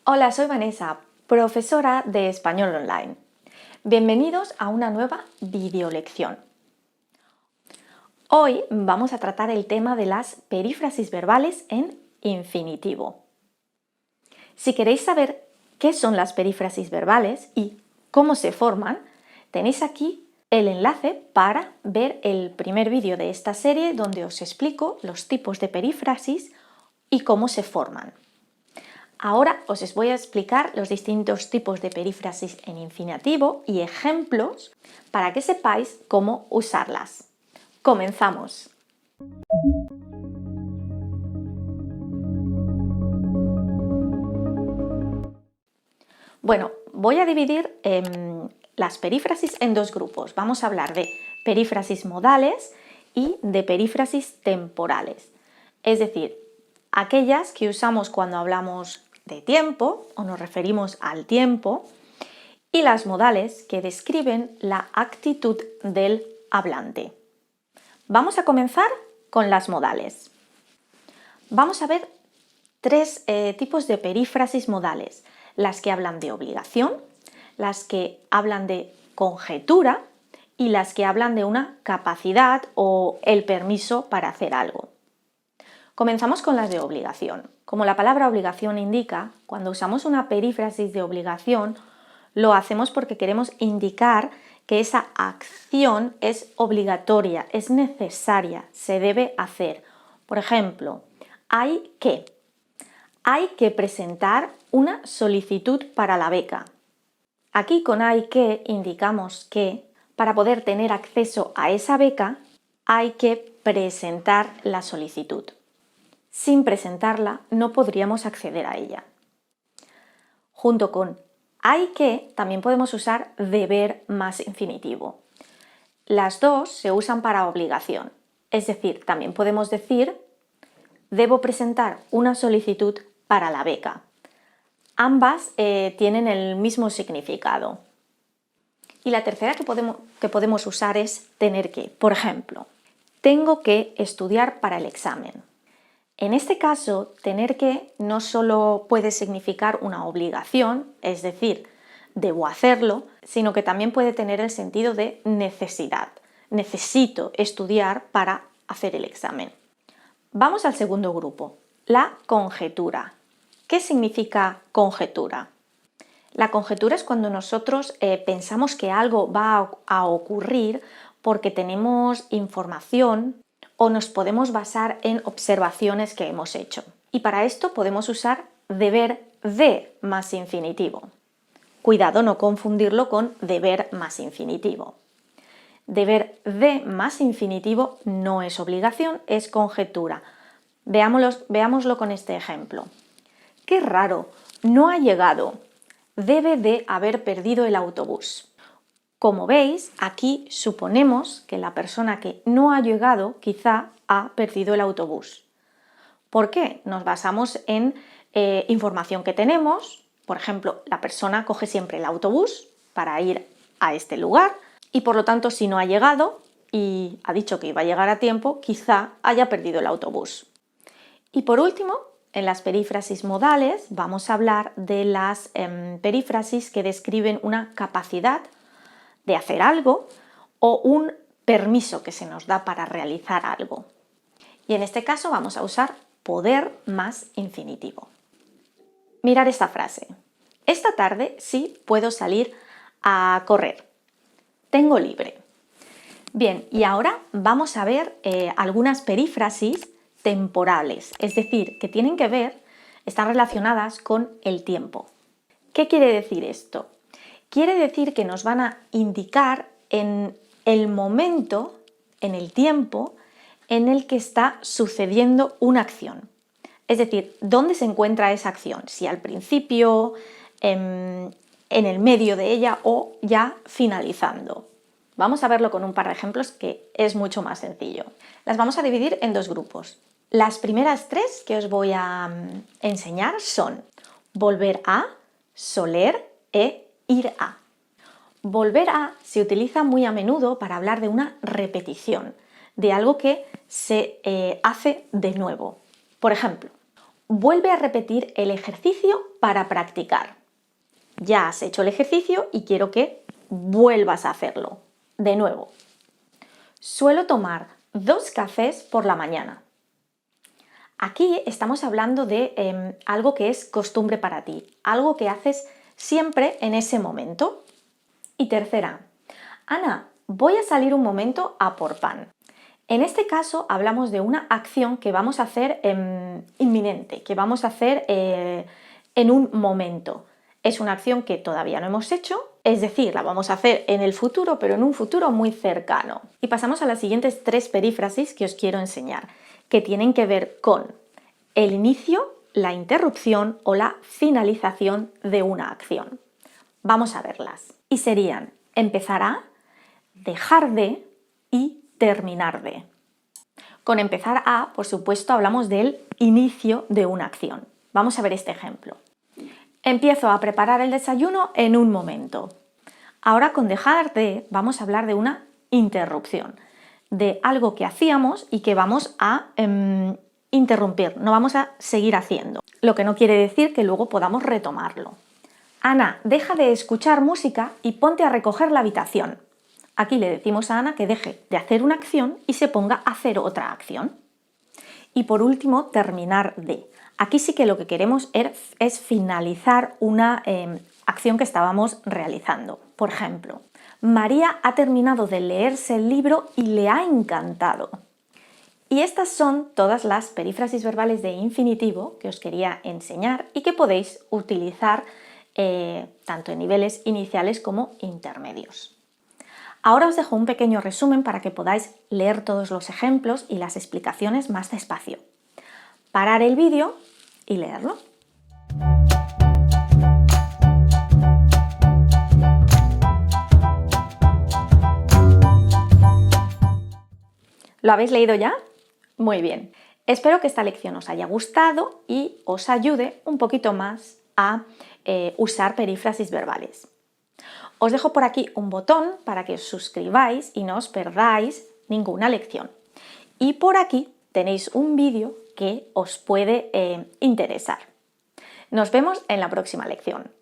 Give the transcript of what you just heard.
Hola, soy Vanessa, profesora de Español Online. Bienvenidos a una nueva videolección. Hoy vamos a tratar el tema de las perífrasis verbales en infinitivo. Si queréis saber qué son las perífrasis verbales y cómo se forman, tenéis aquí el enlace para ver el primer vídeo de esta serie donde os explico los tipos de perífrasis y cómo se forman. Ahora os voy a explicar los distintos tipos de perífrasis en infinitivo y ejemplos para que sepáis cómo usarlas. ¡Comenzamos! Bueno, voy a dividir las perífrasis en dos grupos. Vamos a hablar de perífrasis modales y de perífrasis temporales. Es decir, aquellas que usamos cuando hablamos de tiempo o nos referimos al tiempo, y las modales que describen la actitud del hablante. Vamos a comenzar con las modales. Vamos a ver tres tipos de perífrasis modales: las que hablan de obligación, las que hablan de conjetura y las que hablan de una capacidad o el permiso para hacer algo. Comenzamos con las de obligación. Como la palabra obligación indica, cuando usamos una perífrasis de obligación, lo hacemos porque queremos indicar que esa acción es obligatoria, es necesaria, se debe hacer. Por ejemplo, hay que presentar una solicitud para la beca. Aquí con hay que indicamos que para poder tener acceso a esa beca hay que presentar la solicitud. Sin presentarla no podríamos acceder a ella. Junto con hay que también podemos usar deber más infinitivo. Las dos se usan para obligación, es decir, también podemos decir debo presentar una solicitud para la beca. Ambas tienen el mismo significado. Y la tercera que podemos usar es tener que. Por ejemplo, tengo que estudiar para el examen. En este caso, tener que no solo puede significar una obligación, es decir, debo hacerlo, sino que también puede tener el sentido de necesidad. Necesito estudiar para hacer el examen. Vamos al segundo grupo, la conjetura. ¿Qué significa conjetura? La conjetura es cuando nosotros pensamos que algo va a ocurrir porque tenemos información o nos podemos basar en observaciones que hemos hecho. Y para esto podemos usar deber de más infinitivo. Cuidado, no confundirlo con deber más infinitivo. Deber de más infinitivo no es obligación, es conjetura. Veámoslo con este ejemplo. ¡Qué raro! No ha llegado. Debe de haber perdido el autobús. Como veis, aquí suponemos que la persona que no ha llegado quizá ha perdido el autobús. ¿Por qué? Nos basamos en información que tenemos. Por ejemplo, la persona coge siempre el autobús para ir a este lugar y por lo tanto, si no ha llegado y ha dicho que iba a llegar a tiempo, quizá haya perdido el autobús. Y por último, en las perífrasis modales vamos a hablar de las perífrasis que describen una capacidad de hacer algo o un permiso que se nos da para realizar algo. Y en este caso vamos a usar poder más infinitivo. Mirad esta frase. Esta tarde sí puedo salir a correr. Tengo libre. Bien, y ahora vamos a ver algunas perífrasis temporales, es decir, que tienen que ver, están relacionadas con el tiempo. ¿Qué quiere decir esto? Quiere decir que nos van a indicar en el momento, en el tiempo, en el que está sucediendo una acción. Es decir, ¿dónde se encuentra esa acción? Si al principio, en el medio de ella o ya finalizando. Vamos a verlo con un par de ejemplos que es mucho más sencillo. Las vamos a dividir en dos grupos. Las primeras tres que os voy a enseñar son volver a, soler e ir a. Volver a se utiliza muy a menudo para hablar de una repetición, de algo que se hace de nuevo. Por ejemplo, vuelve a repetir el ejercicio para practicar. Ya has hecho el ejercicio y quiero que vuelvas a hacerlo. De nuevo. Suelo tomar 2 cafés por la mañana. Aquí estamos hablando de algo que es costumbre para ti, algo que haces siempre en ese momento. Y tercera, Ana, voy a salir un momento a por pan. En este caso hablamos de una acción que vamos a hacer inminente, que vamos a hacer en un momento. Es una acción que todavía no hemos hecho, es decir, la vamos a hacer en el futuro, pero en un futuro muy cercano. Y pasamos a las siguientes 3 perífrasis que os quiero enseñar, que tienen que ver con el inicio, la interrupción o la finalización de una acción. Vamos a verlas. Y serían empezar a, dejar de y terminar de. Con empezar a, por supuesto, hablamos del inicio de una acción. Vamos a ver este ejemplo. Empiezo a preparar el desayuno en un momento. Ahora con dejar de vamos a hablar de una interrupción, de algo que hacíamos y que vamos a interrumpir, no vamos a seguir haciendo. Lo que no quiere decir que luego podamos retomarlo. Ana, deja de escuchar música y ponte a recoger la habitación. Aquí le decimos a Ana que deje de hacer una acción y se ponga a hacer otra acción. Y por último, terminar de. Aquí sí que lo que queremos es finalizar una acción que estábamos realizando. Por ejemplo, María ha terminado de leerse el libro y le ha encantado. Y estas son todas las perífrasis verbales de infinitivo que os quería enseñar y que podéis utilizar tanto en niveles iniciales como intermedios. Ahora os dejo un pequeño resumen para que podáis leer todos los ejemplos y las explicaciones más despacio. Parar el vídeo y leerlo. ¿Lo habéis leído ya? Muy bien. Espero que esta lección os haya gustado y os ayude un poquito más a usar perífrasis verbales. Os dejo por aquí un botón para que os suscribáis y no os perdáis ninguna lección. Y por aquí tenéis un vídeo que os puede interesar. Nos vemos en la próxima lección.